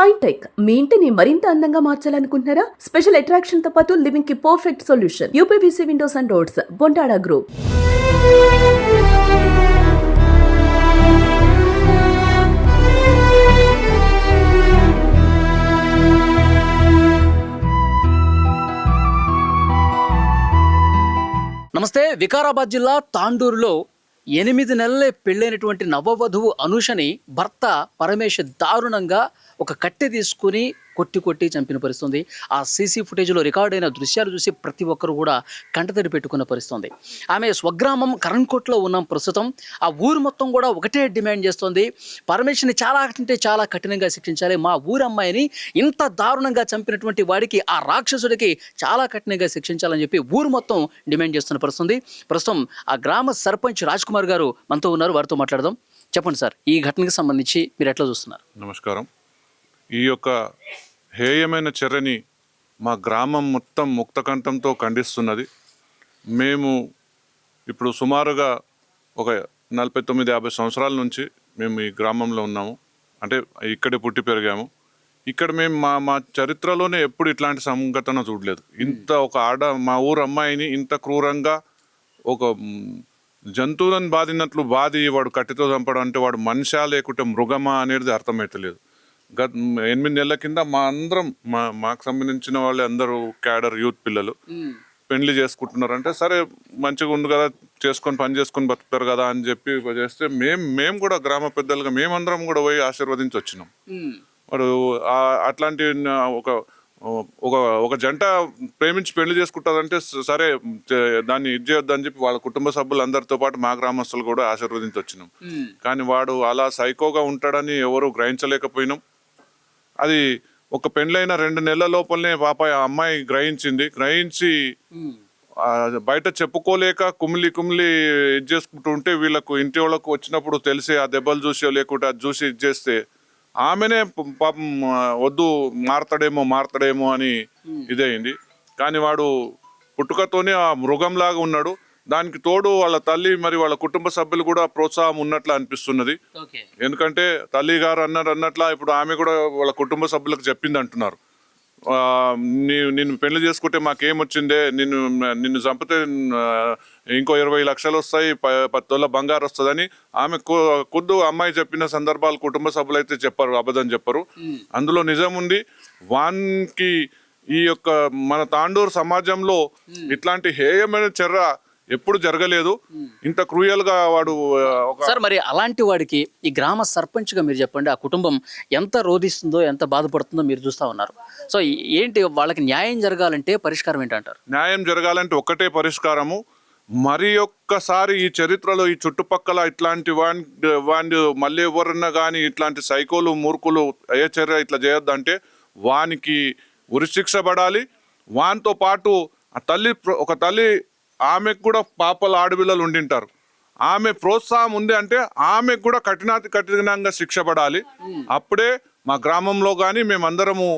Shine tech మీ ఇంటిని మరింత అందంగా మార్చాలనుకుంటున్నారా? స్పెషల్ అట్రాక్షన్ తో పాటు లివింగ్ కి perfect solution. UPVC windows and doors, Bontada group. నమస్తే. వికారాబాద్ జిల్లా తాండూరులో 8 నెలలే పెళ్ళైనటువంటి నవవధువు అనుషని భర్త పరమేష్ దారుణంగా ఒక కట్టె తీసుకుని కొట్టి చంపిన పరిస్థితుంది. ఆ సీసీ ఫుటేజ్లో రికార్డ్ అయిన దృశ్యాలు చూసి ప్రతి ఒక్కరు కూడా కంటతడి పెట్టుకున్న పరిస్థితుంది. ఆమె స్వగ్రామం కరణ్కోట్లో ఉన్నాం ప్రస్తుతం. ఆ ఊరు మొత్తం కూడా ఒకటే డిమాండ్ చేస్తుంది, పరమేశ్ని చాలా అంటే చాలా కఠినంగా శిక్షించాలి. మా ఊరు అమ్మాయిని ఇంత దారుణంగా చంపినటువంటి వాడికి, ఆ రాక్షసుడికి చాలా కఠినంగా శిక్షించాలని చెప్పి ఊరు మొత్తం డిమాండ్ చేస్తున్న పరిస్థితుంది. ప్రస్తుతం ఆ గ్రామ సర్పంచ్ రాజ్ కుమార్ గారు మనతో ఉన్నారు, వారితో మాట్లాడదాం. చెప్పండి సార్, ఈ ఘటనకు సంబంధించి మీరు ఎట్లా చూస్తున్నారు? నమస్కారం. ఈ యొక్క హేయమైన చర్యని మా గ్రామం మొత్తం ముక్తకంఠంతో ఖండిస్తున్నది. మేము ఇప్పుడు సుమారుగా ఒక 49-50 సంవత్సరాల నుంచి మేము ఈ గ్రామంలో ఉన్నాము. అంటే ఇక్కడే పుట్టి పెరిగాము. ఇక్కడ మేము మా చరిత్రలోనే ఎప్పుడు ఇట్లాంటి సంఘటన చూడలేదు. ఇంత ఒక మా ఊరు అమ్మాయిని ఇంత క్రూరంగా ఒక జంతువులను బాధినట్లు బాధి వాడు కట్టితో చంపడం అంటే వాడు మనిషా లేకుంటే మృగమా అనేది అర్థమవుతలేదు. గత 8 నెలల కింద మాకు సంబంధించిన వాళ్ళు అందరూ క్యాడర్ యూత్ పిల్లలు పెళ్లి చేసుకుంటున్నారు. అంటే సరే మంచిగా ఉంది కదా, పని చేసుకొని బతుకుతారు కదా అని చెప్పి చేస్తే మేము కూడా గ్రామ పెద్దలుగా మేమందరం కూడా పోయి ఆశీర్వదించి వచ్చినాం. వాడు అట్లాంటి ఒక జంట ప్రేమించి పెళ్లి చేసుకుంటారంటే సరే దాన్ని ఇది చేయొద్దని చెప్పి వాళ్ళ కుటుంబ సభ్యులు అందరితో పాటు మా గ్రామస్తులు కూడా ఆశీర్వదించి వచ్చినాం. కానీ వాడు అలా సైకోగా ఉంటాడని ఎవరు గ్రహించలేకపోయినాం. అది ఒక పెళ్ళైన 2 నెలల లోపలనే అమ్మాయి గ్రహించి బయట చెప్పుకోలేక కుమిలి ఇది చేసుకుంటూ ఉంటే వీళ్ళకు ఇంటి వాళ్ళకు వచ్చినప్పుడు తెలిసి ఆ దెబ్బలు చూసి లేకుంటే అది చూసి ఇది చేస్తే ఆమెనే పాపం వద్దు మారతాడేమో అని ఇదయింది. కానీ వాడు పుట్టుకతోనే ఆ మృగంలాగా ఉన్నాడు. దానికి తోడు వాళ్ళ తల్లి మరి వాళ్ళ కుటుంబ సభ్యులు కూడా ప్రోత్సాహం ఉన్నట్లు అనిపిస్తున్నది. ఎందుకంటే తల్లి గారు అన్నట్లా ఇప్పుడు ఆమె కూడా వాళ్ళ కుటుంబ సభ్యులకు చెప్పింది అంటున్నారు, నిన్ను పెళ్లి చేసుకుంటే మాకేమొచ్చిందే, నిన్ను చంపితే ఇంకో 20 లక్షలు వస్తాయి, 10 తొల బంగారు వస్తుందని ఆమె ఖుద్దు అమ్మాయి చెప్పిన సందర్భాలు కుటుంబ సభ్యులు అయితే చెప్పరు, అబద్ధం చెప్పరు. అందులో నిజం ఉంది. వానికి ఈ యొక్క మన తాండూరు సమాజంలో ఇట్లాంటి హేయమైన చర్య ఎప్పుడు జరగలేదు. ఇంత క్రూయల్ గా వాడు సార్. మరి అలాంటి వాడికి ఈ గ్రామ సర్పంచ్ గా మీరు చెప్పండి, ఆ కుటుంబం ఎంత రోధిస్తుందో ఎంత బాధపడుతుందో మీరు చూస్తా ఉన్నారు. సో ఏంటి వాళ్ళకి న్యాయం జరగాలంటే పరిష్కారం ఏంటంటారు? న్యాయం జరగాలంటే ఒక్కటే పరిష్కారము, మరి ఒక్కసారి ఈ చరిత్రలో ఈ చుట్టుపక్కల ఇట్లాంటి వాడిని మళ్ళీ ఎవరన్నా కానీ ఇట్లాంటి సైకోలు మూర్ఖులు ఏ చర్య ఇట్లా చేయొద్దంటే వానికి ఉరిశిక్ష పడాలి. వానితో పాటు ఒక తల్లి ఆమెకు కూడా పాపల ఆడపిల్లలు ఉండింటారు, ఆమె ప్రోత్సాహం ఉంది అంటే ఆమెకు కూడా కఠినంగా శిక్ష పడాలి. అప్పుడే మా గ్రామంలో కానీ మేమందరము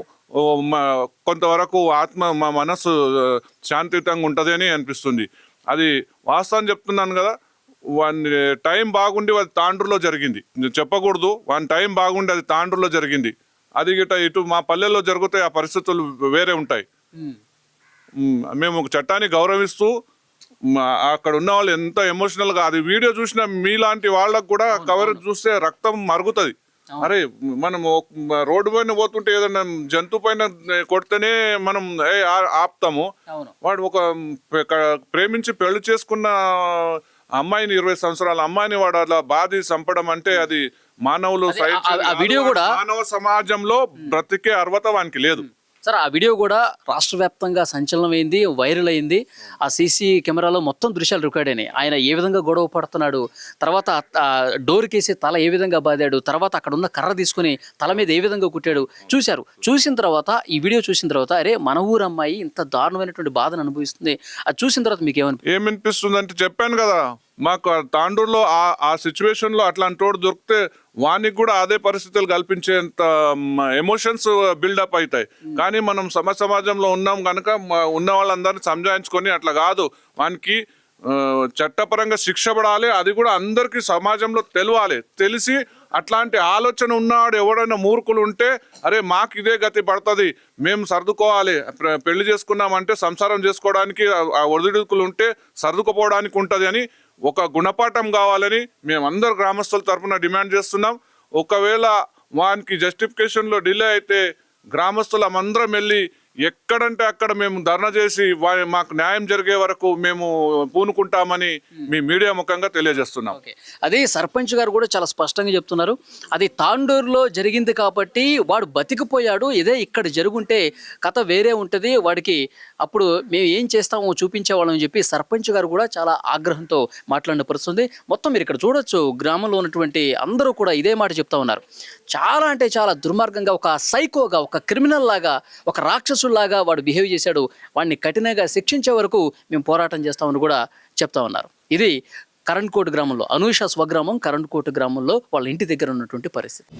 కొంతవరకు మా మనస్సు శాంతియుతంగా ఉంటుంది అని అనిపిస్తుంది. అది వాస్తవం చెప్తున్నాను కదా. వాని టైం బాగుండి అది తాండ్రులో జరిగింది, చెప్పకూడదు. వాని టైం బాగుండి అది తాండ్రులో జరిగింది. అది గిట్ట ఇటు మా పల్లెల్లో జరిగితే ఆ పరిస్థితులు వేరే ఉంటాయి. మేము ఒక చట్టాన్ని గౌరవిస్తూ అక్కడ ఉన్న వాళ్ళు ఎంత ఎమోషనల్ గా, అది వీడియో చూసిన మీలాంటి వాళ్ళకు కూడా కవరేజ్ చూస్తే రక్తం మరుగుతుంది. అరే మనం రోడ్డు పైన పోతుంటే ఏదైనా జంతువు పైన కొడితేనే మనం ఆపుతాము. వాడు ఒక ప్రేమించి పెళ్లి చేసుకున్న అమ్మాయిని 20 సంవత్సరాల అమ్మాయిని వాడు అలా బాధి చంపడం అంటే అది మానవులు మానవ సమాజంలో బ్రతికే అర్హత వానికి లేదు. సార్, ఆ వీడియో కూడా రాష్ట్ర వ్యాప్తంగా సంచలనం అయింది, వైరల్ అయింది. ఆ సీసీ కెమెరాలో మొత్తం దృశ్యాలు రికార్డ్ అయినాయి. ఆయన ఏ విధంగా గొడవ పడుతున్నాడు, తర్వాత డోర్ కేసి తల ఏ విధంగా బాదాడు, తర్వాత అక్కడ ఉన్న కర్ర తీసుకుని తల మీద ఏ విధంగా కుట్టాడు చూశారు. చూసిన తర్వాత ఈ వీడియో చూసిన తర్వాత అరే మన ఊరు అమ్మాయి ఇంత దారుణమైనటువంటి బాధను అనుభవిస్తుంది, అది చూసిన తర్వాత మీకు ఏమనిపిస్తుంది అంటే చెప్పాను కదా, మాకు తాండూరులో ఆ సిచ్యువేషన్ లో అట్లాంటి వాడు దొరికితే వానికి కూడా అదే పరిస్థితులు కల్పించేంత ఎమోషన్స్ బిల్డప్ అవుతాయి. కానీ మనం సమాజంలో ఉన్నాం కనుక ఉన్న వాళ్ళందరినీ సంజాయించుకొని అట్లా కాదు, వానికి చట్టపరంగా శిక్ష పడాలి. అది కూడా అందరికీ సమాజంలో తెలిసి అట్లాంటి ఆలోచన ఉన్నాడు ఎవడైనా మూర్ఖులు ఉంటే అరే మాకు ఇదే గతి పడుతుంది, మేము సర్దుకోవాలి, పెళ్లి చేసుకున్నామంటే సంసారం చేసుకోవడానికి ఆ ఒడిదుడుకులు ఉంటే సర్దుకుపోవడానికి ఉంటుంది అని ఒక గుణపాఠం కావాలని మేమందరు గ్రామస్తుల తరఫున డిమాండ్ చేస్తున్నాం. ఒకవేళ వానికి జస్టిఫికేషన్లో డిలే అయితే గ్రామస్తులమందరం వెళ్ళి ఎక్కడంటే అక్కడ మేము ధర్నా చేసి మాకు న్యాయం జరిగే వరకు మేము పూనుకుంటామని మీ మీడియా ముఖంగా తెలియజేస్తున్నాం. అదే సర్పంచ్ గారు కూడా చాలా స్పష్టంగా చెప్తున్నారు, అది తాండూరులో జరిగింది కాబట్టి వాడు బతికిపోయాడు, ఇదే ఇక్కడ జరుగుంటే కథ వేరే ఉంటుంది, వాడికి అప్పుడు మేము ఏం చేస్తామో చూపించేవాళ్ళం అని చెప్పి సర్పంచ్ గారు కూడా చాలా ఆగ్రహంతో మాట్లాడిన పరిస్థితుంది. మొత్తం మీరు ఇక్కడ చూడొచ్చు, గ్రామంలో ఉన్నటువంటి అందరూ కూడా ఇదే మాట చెప్తా ఉన్నారు. చాలా అంటే చాలా దుర్మార్గంగా, ఒక సైకోగా, ఒక క్రిమినల్ లాగా, ఒక రాక్షసుల్లాగా వాడు బిహేవ్ చేశాడు. వాడిని కఠినంగా శిక్షించే వరకు మేము పోరాటం చేస్తామని కూడా చెప్తా ఉన్నారు. ఇది కరణ్కోట్ గ్రామంలో, అనూష స్వగ్రామం కరణ్కోట్ గ్రామంలో వాళ్ళ ఇంటి దగ్గర ఉన్నటువంటి పరిస్థితి.